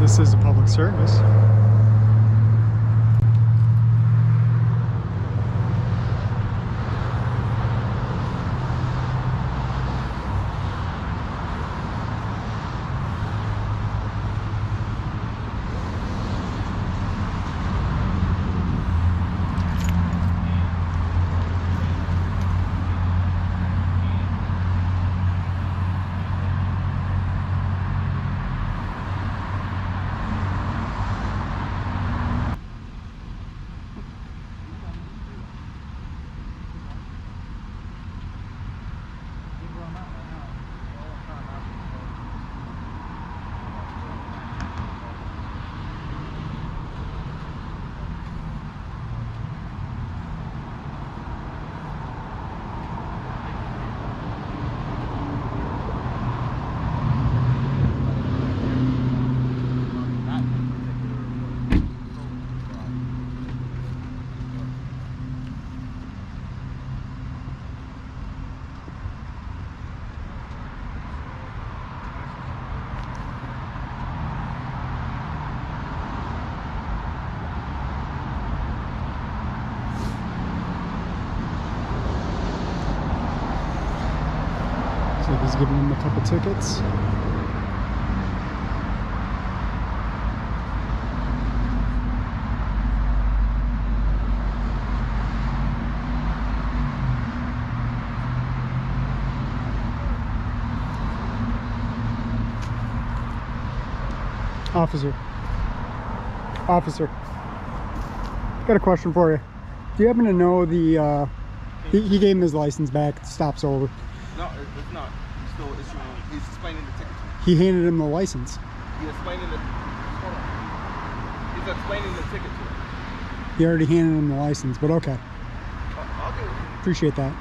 This is a public service. So he's giving him a couple tickets. Officer, got a question for you. Do you happen to know the, he gave him his license back, stop's over. No, it's not. He's still issuing. He's explaining the ticket to me. He handed him the license. He's explaining the. Hold on. He's explaining the ticket to him. He already handed him the license, but okay. I'll do it. Appreciate that.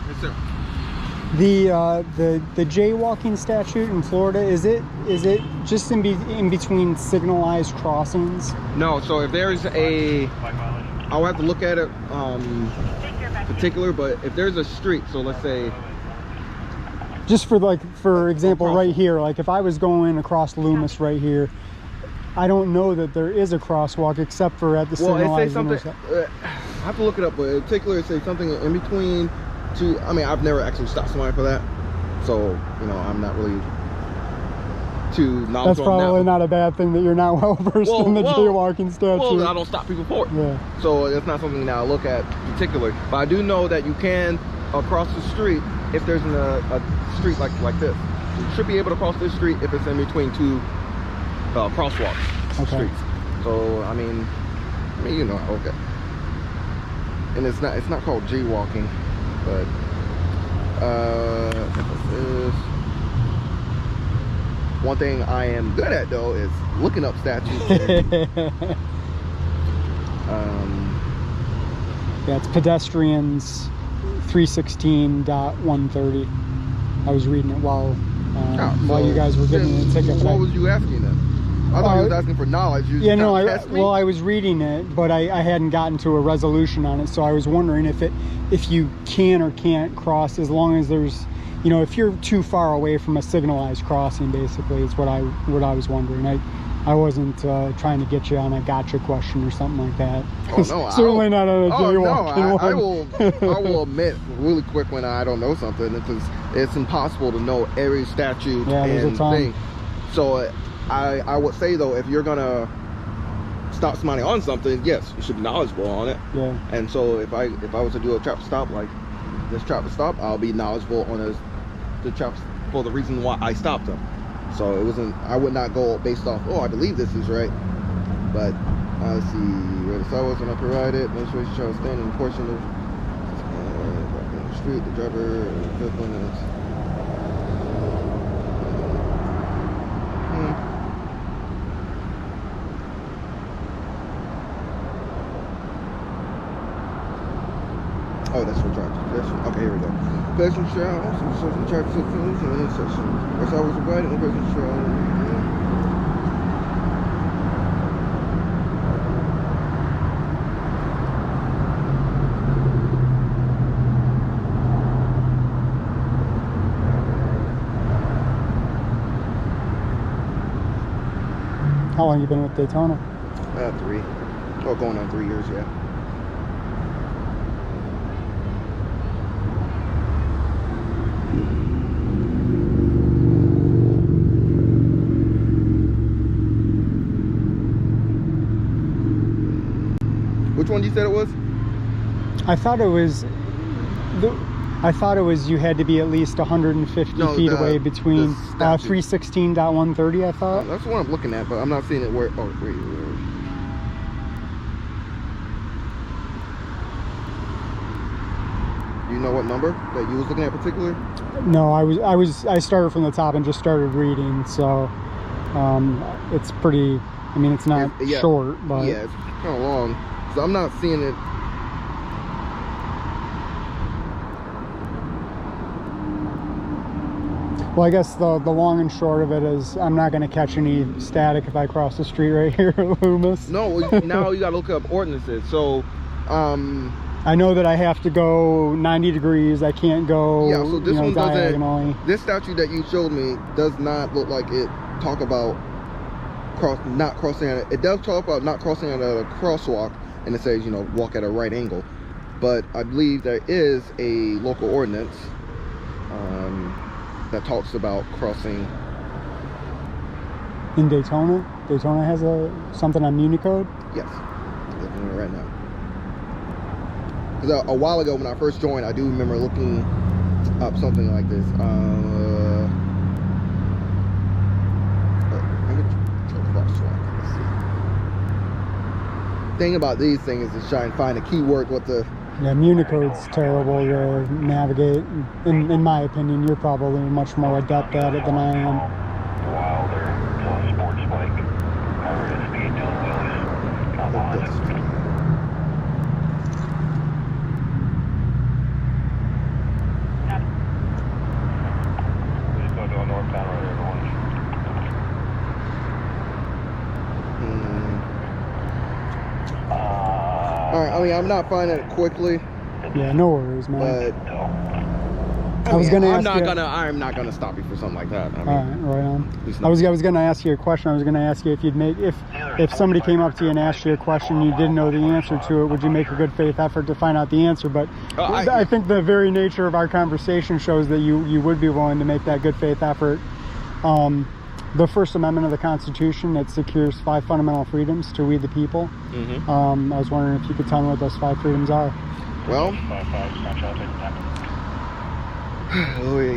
Yes, sir. The jaywalking statute in Florida, is it just in between signalized crossings? No, so if there's a, I'll have to look at it particular, but if there's a street, so let's say, Just for example, right here, like if I was going across Loomis right here, I don't know that there is a crosswalk except for at the signalized something. I have to look it up, but in particular, it says something in between two. I mean, I've never actually stopped somebody for that, so you know, I'm not really too knowledgeable. That's probably not a bad thing that you're not well versed in the jaywalking statute. Well, I don't stop people for it. Yeah. So it's not something that I look at particularly, but I do know that you can cross the street if there's a street like this. You should be able to cross this street if it's in between two crosswalks streets. So I mean, you know, okay. And it's not called jaywalking, but one thing I am good at though is looking up statutes. Yeah, it's pedestrians 316.130. I was reading it while you guys were giving me a ticket. What was you asking then? I thought you was asking for knowledge. I was reading it, but I hadn't gotten to a resolution on it, so I was wondering if you can or can't cross, as long as there's, you know, if you're too far away from a signalized crossing, basically, is what I was wondering. I wasn't trying to get you on a gotcha question or something like that. Oh no, certainly not on a jaywalking one. I will admit really quick when I don't know something, because it's impossible to know every statute and thing. So I would say though, if you're gonna stop somebody on something, yes, you should be knowledgeable on it. Yeah. And so if I was to do a traffic stop like this traffic stop, I'll be knowledgeable on the traffic for the reason why I stopped them. So it wasn't, I would not go based off, oh, I believe this is right. But let's see, where the sidewalks are not provided, demonstration shall stand in the portion of the street, the driver, Oh, that's for traffic. Okay, here we go. Pedestrian trail, certain traffic signals, and intersection. That's always a wide and pedestrian trail. How long you been with Daytona? 3. Oh, going on 3 years, yeah. Which one you said it was? I thought it was you had to be at least 150 feet away between 316.130, I thought. That's what I'm looking at, but I'm not seeing it where. Oh, wait. Do you know what number that you was looking at particularly? No, I started from the top and just started reading, so it's pretty. I mean, it's not short, but yeah, it's kind of long. So I'm not seeing it. Well, I guess the long and short of it is I'm not going to catch any static if I cross the street right here at Loomis. No, now you got to look up ordinances. So, I know that I have to go 90 degrees. I can't go, so this one diagonally. This statute that you showed me does not look like it talk about not crossing at it. It does talk about not crossing at a crosswalk, and it says, walk at a right angle. But I believe there is a local ordinance that talks about crossing. In Daytona? Daytona has something on Municode? Yes, I'm looking at it right now. Because a while ago when I first joined, I do remember looking up something like this. Thing about these things is to try and find a keyword with the. Yeah, Municode's terrible to navigate. In my opinion, you're probably much more adept at it than I am. Wilder, sports bike, speed, come on. Just go to a northbound right here, orange. Alright, I mean, I'm not finding it quickly. Yeah, no worries, man. But I'm not gonna stop you for something like that. I mean, all right, right on. I was gonna ask you a question. I was gonna ask you if if somebody came up to you and asked you a question you didn't know the answer to it, would you make a good faith effort to find out the answer? But I think the very nature of our conversation shows that you would be willing to make that good faith effort. The First Amendment of the Constitution, it secures 5 fundamental freedoms to we the people. Mm-hmm. I was wondering if you could tell me what those 5 freedoms are. Well, oh my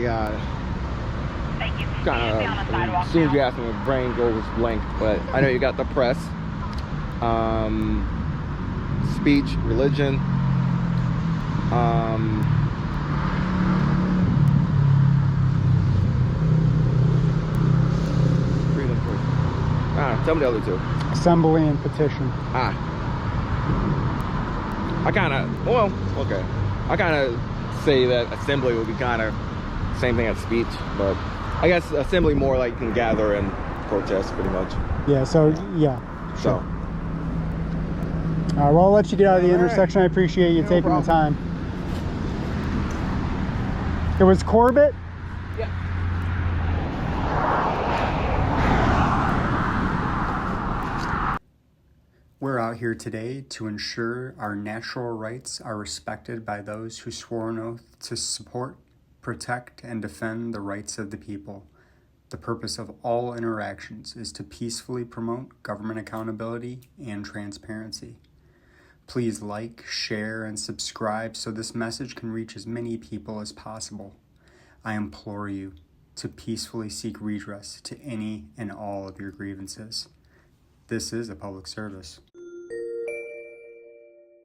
God. As soon as you ask me, my brain goes blank. But I know you got the press, speech, religion, freedom. Tell me the other 2. Assembly and petition. I kind of say that assembly would be kind of same thing as speech, but I guess assembly more like you can gather and protest pretty much. Yeah, so yeah. So. All right, well, I'll let you get out of the intersection. I appreciate you taking the time. It was Corbett? Yeah. We're out here today to ensure our natural rights are respected by those who swore an oath to support, protect, and defend the rights of the people. The purpose of all interactions is to peacefully promote government accountability and transparency. Please like, share, and subscribe so this message can reach as many people as possible. I implore you to peacefully seek redress to any and all of your grievances. This is a public service.